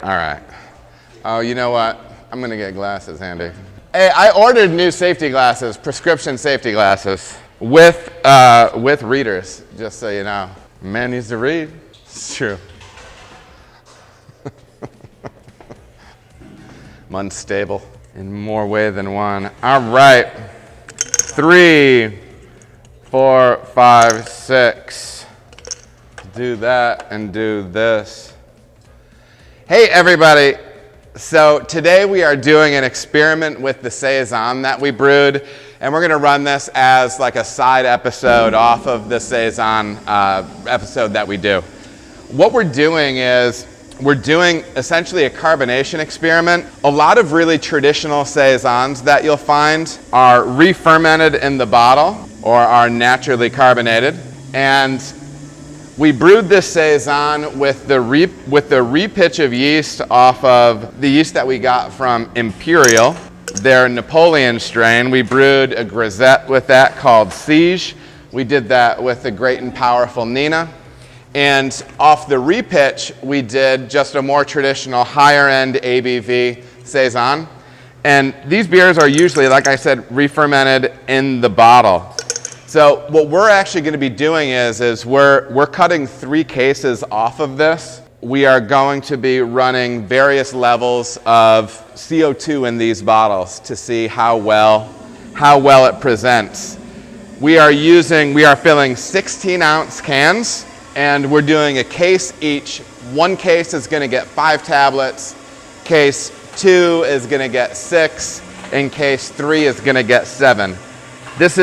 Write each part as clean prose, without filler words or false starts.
All right. Oh, you know what? I'm gonna get glasses handy. Hey, I ordered new safety glasses, prescription safety glasses, with readers, just so you know. Man needs to read. It's true. I'm unstable in more way than one. All right. 3, 4, 5, 6. Do that and do this. Hey, everybody. So today we are doing an experiment with the Saison that we brewed, and we're going to run this as like a side episode off of the Saison episode that we do. What we're doing is we're doing essentially a carbonation experiment. A lot of really traditional Saisons that you'll find are re-fermented in the bottle or are naturally carbonated. And we brewed this Saison with the repitch of yeast off of the yeast that we got from Imperial, their Napoleon strain. We brewed a grisette with that called Siege. We did that with the Great and Powerful Nina. And off the repitch, we did just a more traditional higher end ABV Saison. And these beers are usually, like I said, re-fermented in the bottle. So what we're actually going to be doing is we're cutting 3 cases off of this. We are going to be running various levels of CO2 in these bottles to see how well it presents. We are filling 16-ounce cans, and we're doing a case each. One case is going to get 5 tablets. Case 2 is going to get 6, and case 3 is going to get 7. There's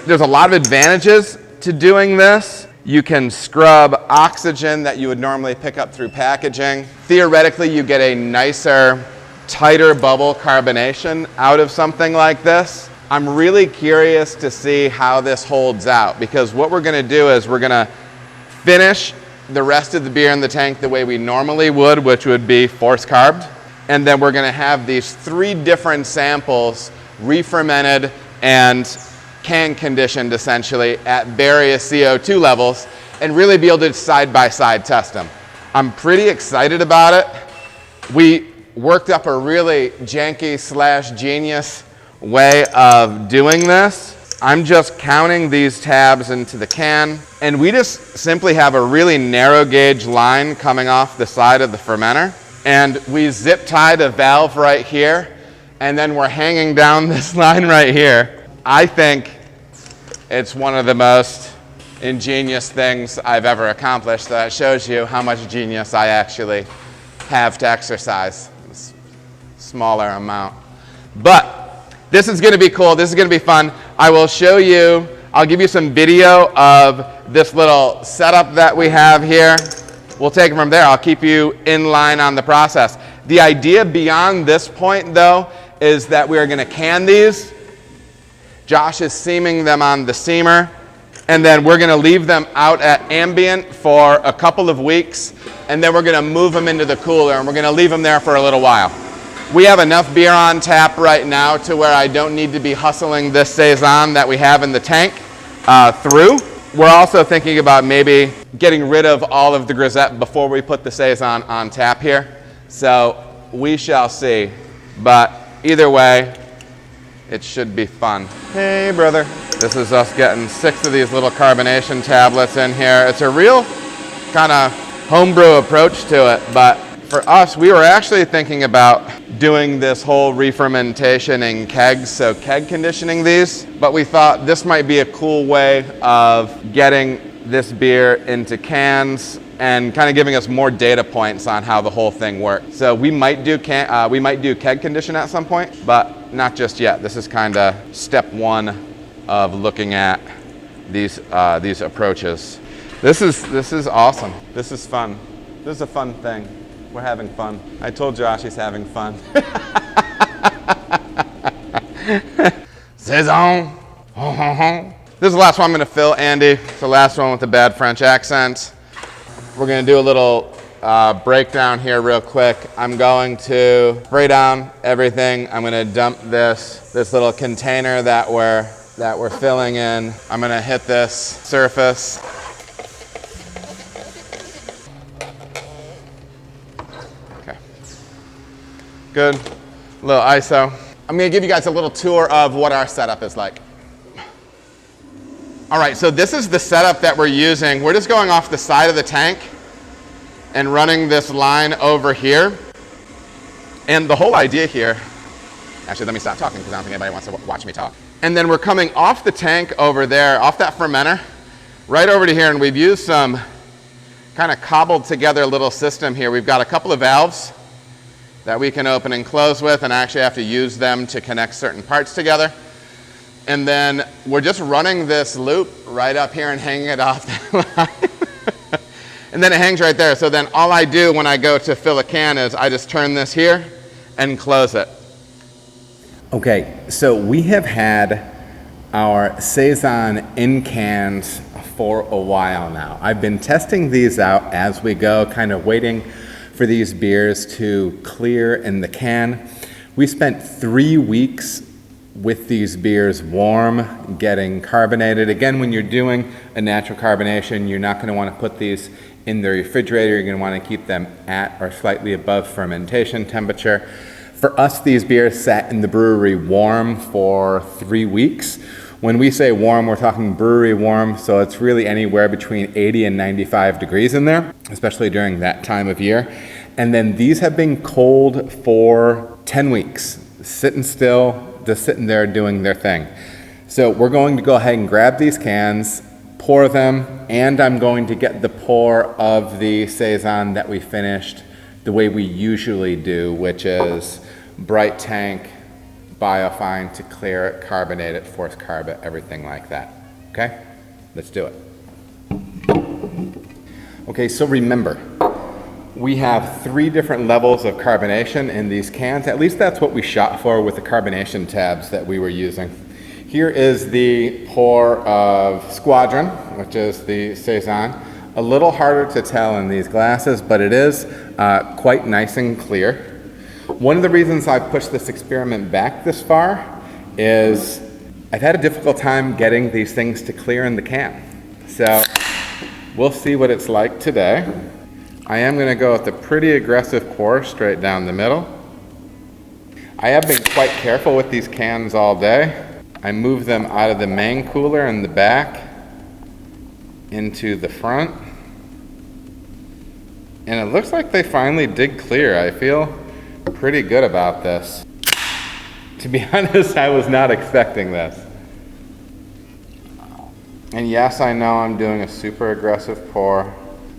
a lot of advantages to doing this. You can scrub oxygen that you would normally pick up through packaging. Theoretically, you get a nicer, tighter bubble carbonation out of something like this. I'm really curious to see how this holds out, because what we're going to do is we're going to finish the rest of the beer in the tank the way we normally would, which would be force carbed. And then we're going to have these 3 different samples re-fermented and can conditioned essentially at various CO2 levels and really be able to side-by-side test them. I'm pretty excited about it. We worked up a really janky / genius way of doing this. I'm just counting these tabs into the can, and we just simply have a really narrow gauge line coming off the side of the fermenter, and we zip tied a valve right here, and then we're hanging down this line right here. I think it's one of the most ingenious things I've ever accomplished. That shows you how much genius I actually have to exercise. It's a smaller amount. But this is going to be cool. This is going to be fun. I'll give you some video of this little setup that we have here. We'll take it from there. I'll keep you in line on the process. The idea beyond this point, though, is that we are going to can these. Josh is seaming them on the seamer, and then we're going to leave them out at ambient for a couple of weeks, and then we're going to move them into the cooler, and we're going to leave them there for a little while. We have enough beer on tap right now to where I don't need to be hustling this Saison that we have in the tank through. We're also thinking about maybe getting rid of all of the grisette before we put the Saison on tap here. So we shall see. But either way, it should be fun. Hey, brother. This is us getting 6 of these little carbonation tablets in here. It's a real kind of homebrew approach to it, but for us, we were actually thinking about doing this whole re-fermentation in kegs, so keg conditioning these, but we thought this might be a cool way of getting this beer into cans and kind of giving us more data points on how the whole thing works. So we might do keg condition at some point, but not just yet. This is kind of step 1 of looking at these approaches. This is awesome. This is fun. This is a fun thing. We're having fun. I told Josh he's having fun. Saison. This is the last one I'm going to fill, Andy. It's the last one with the bad French accent. We're going to do a little breakdown here real quick. I'm going to spray down everything. I'm going to dump this little container that we're filling in. I'm going to hit this surface. Good. A little ISO. I'm gonna give you guys a little tour of what our setup is like. All right, so this is the setup that we're using. We're just going off the side of the tank and running this line over here. And the whole idea here, actually let me stop talking because I don't think anybody wants to watch me talk. And then we're coming off the tank over there, off that fermenter, right over to here, and we've used some kind of cobbled together little system here. We've got a couple of valves that we can open and close with, and I actually have to use them to connect certain parts together. And then we're just running this loop right up here and hanging it off the line. And then it hangs right there. So then all I do when I go to fill a can is I just turn this here and close it. Okay, so we have had our Saison in cans for a while now. I've been testing these out as we go, kind of waiting for these beers to clear in the can. We spent 3 weeks with these beers warm, getting carbonated. Again, when you're doing a natural carbonation, you're not going to want to put these in the refrigerator. You're going to want to keep them at or slightly above fermentation temperature. For us, these beers sat in the brewery warm for 3 weeks. When we say warm, we're talking brewery warm, so it's really anywhere between 80 and 95 degrees in there, especially during that time of year. And then these have been cold for 10 weeks, sitting still, just sitting there doing their thing. So we're going to go ahead and grab these cans, pour them, and I'm going to get the pour of the Saison that we finished the way we usually do, which is bright tank, biofine to clear it, carbonate it, force carb it, everything like that. Okay? Let's do it. Okay, so remember, we have 3 different levels of carbonation in these cans. At least that's what we shot for with the carbonation tabs that we were using. Here is the pour of Squadron, which is the Saison. A little harder to tell in these glasses, but it is quite nice and clear. One of the reasons I've pushed this experiment back this far is I've had a difficult time getting these things to clear in the can. So we'll see what it's like today. I am going to go with a pretty aggressive pour straight down the middle. I have been quite careful with these cans all day. I move them out of the main cooler in the back into the front. And it looks like they finally did clear. I feel pretty good about this. To be honest, I was not expecting this. And yes, I know I'm doing a super aggressive pour,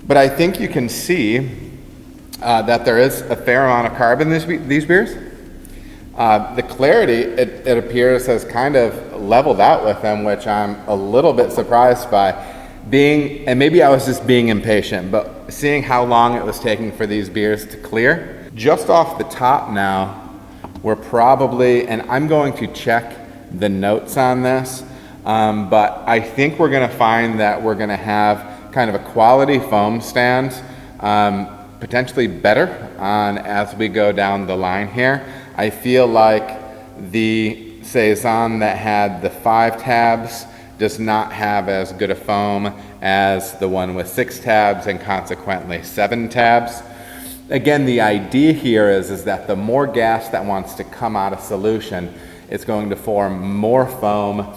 but I think you can see that there is a fair amount of carb in these beers. The clarity, it appears, has kind of leveled out with them, which I'm a little bit surprised by. And maybe I was just being impatient, but seeing how long it was taking for these beers to clear. Just off the top now, we're probably, and I'm going to check the notes on this, but I think we're going to find that we're going to have kind of a quality foam stand, potentially better as we go down the line here. I feel like the Saison that had the 5 tabs does not have as good a foam as the one with 6 tabs and consequently 7 tabs. Again, the idea here is that the more gas that wants to come out of solution, it's going to form more foam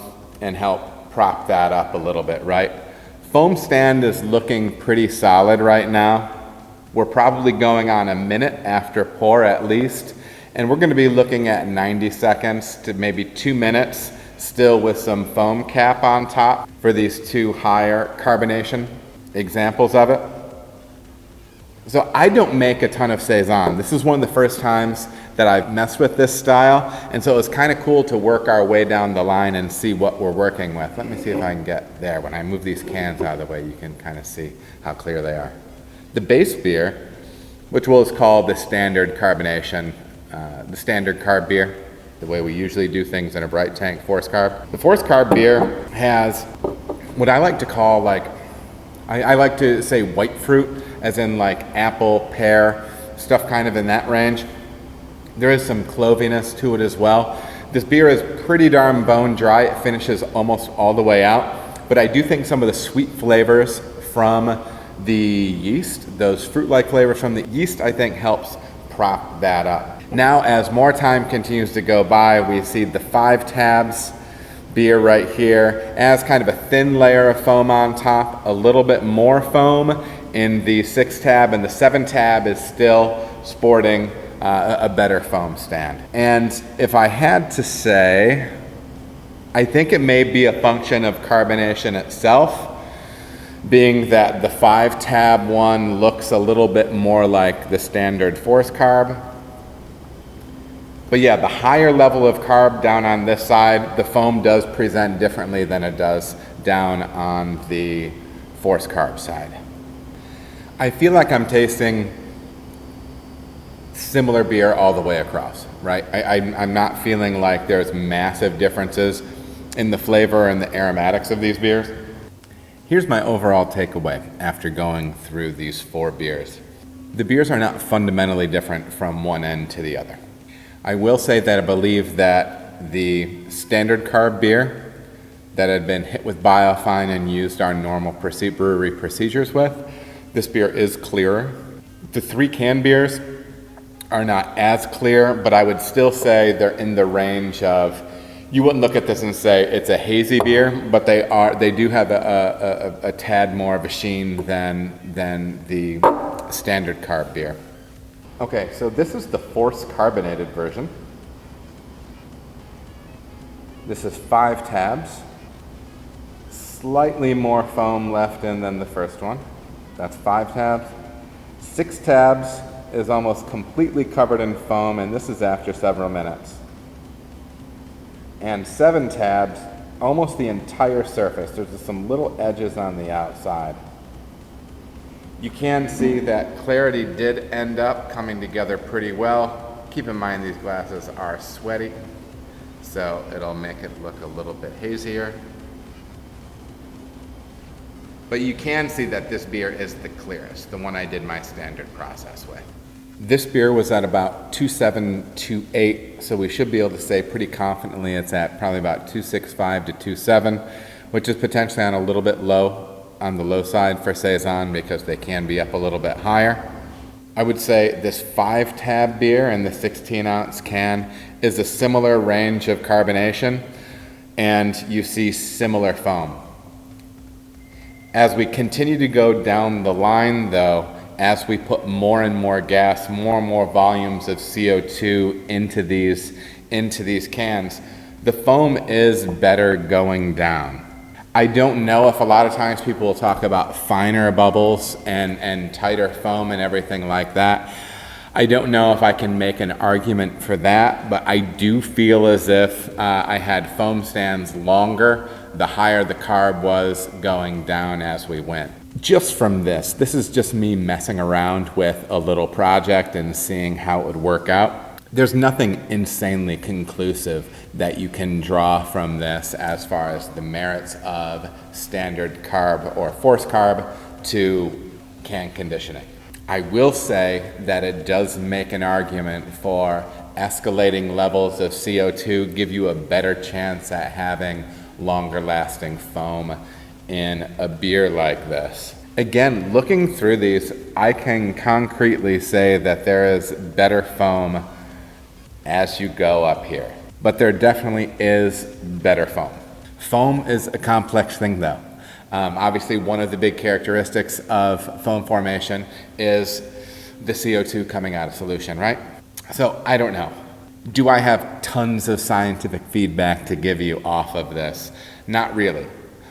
and help prop that up a little bit, right? Foam stand is looking pretty solid right now. We're probably going on a minute after pour at least, and we're going to be looking at 90 seconds to maybe 2 minutes still with some foam cap on top for these 2 higher carbonation examples of it. So I don't make a ton of Saison. This is one of the first times that I've messed with this style, and so it's kind of cool to work our way down the line and see what we're working with. Let me see if I can get there. When I move these cans out of the way, you can kind of see how clear they are. The base beer, which we'll just call the standard carbonation, the standard carb beer, the way we usually do things in a bright tank force carb. The force carb beer has what I like to call I like to say white fruit, as in like apple, pear, stuff kind of in that range. There is some cloviness to it as well. This beer is pretty darn bone dry. It finishes almost all the way out, but I do think some of the sweet flavors from the yeast, those fruit-like flavors from the yeast, I think helps prop that up. Now, as more time continues to go by, we see the 5 tabs beer right here as kind of a thin layer of foam on top, a little bit more foam in the 6 tab, and the 7 tab is still sporting a better foam stand. And if I had to say, I think it may be a function of carbonation itself, being that the 5 tab one looks a little bit more like the standard force carb. But yeah, the higher level of carb down on this side, the foam does present differently than it does down on the force carb side. I feel like I'm tasting similar beer all the way across, right? I'm not feeling like there's massive differences in the flavor and the aromatics of these beers. Here's my overall takeaway after going through these 4 beers. The beers are not fundamentally different from one end to the other. I will say that I believe that the standard carb beer that had been hit with biofine and used our normal brewery procedures with, this beer is clearer. The 3 can beers are not as clear, but I would still say they're in the range of, you wouldn't look at this and say it's a hazy beer, but they do have a tad more of a sheen than the standard carb beer. Okay, so this is the force carbonated version. This is 5 tabs. Slightly more foam left in than the first one. That's 5 tabs. 6 tabs is almost completely covered in foam, and this is after several minutes. And 7 tabs, almost the entire surface. There's just some little edges on the outside. You can see that clarity did end up coming together pretty well. Keep in mind these glasses are sweaty, so it'll make it look a little bit hazier. But you can see that this beer is the clearest, the one I did my standard process with. This beer was at about 2.7, 2.8, so we should be able to say pretty confidently it's at probably about 2.65 to 2.7, which is potentially on a little bit on the low side for Saison because they can be up a little bit higher. I would say this 5 tab beer in the 16-ounce can is a similar range of carbonation, and you see similar foam. As we continue to go down the line though, as we put more and more gas, more and more volumes of CO2 into these cans, the foam is better going down. I don't know if a lot of times people will talk about finer bubbles and tighter foam and everything like that. I don't know if I can make an argument for that, but I do feel as if I had foam stands longer, the higher the carb was going down as we went. Just from this is just me messing around with a little project and seeing how it would work out. There's nothing insanely conclusive that you can draw from this as far as the merits of standard carb or force carb to can conditioning. I will say that it does make an argument for escalating levels of CO2 give you a better chance at having longer lasting foam in a beer like this. Again, looking through these, I can concretely say that there is better foam as you go up here. But there definitely is better foam. Foam is a complex thing though. Obviously one of the big characteristics of foam formation is the CO2 coming out of solution, right? So I don't know. Do I have tons of scientific feedback to give you off of this? Not really.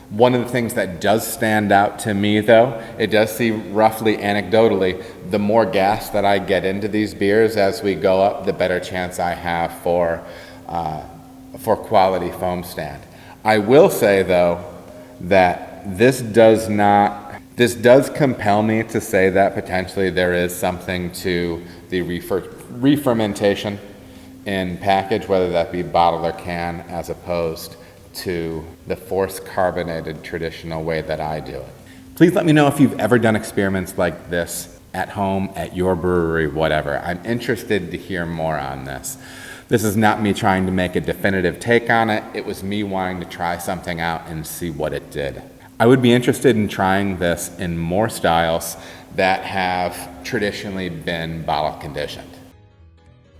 One of the things that does stand out to me though, it does seem roughly anecdotally, the more gas that I get into these beers as we go up, the better chance I have for quality foam stand. I will say though that this does compel me to say that potentially there is something to the refermentation in package, whether that be bottle or can, as opposed to the force carbonated traditional way that I do it. Please let me know if you've ever done experiments like this at home, at your brewery, whatever. I'm interested to hear more on this. This is not me trying to make a definitive take on it. It was me wanting to try something out and see what it did. I would be interested in trying this in more styles that have traditionally been bottle conditioned.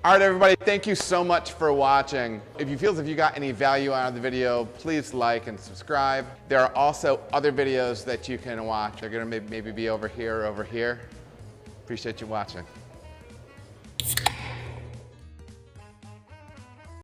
All right, everybody, thank you so much for watching. If you feel as if you got any value out of the video, please like and subscribe. There are also other videos that you can watch. They're gonna maybe be over here or over here. Appreciate you watching.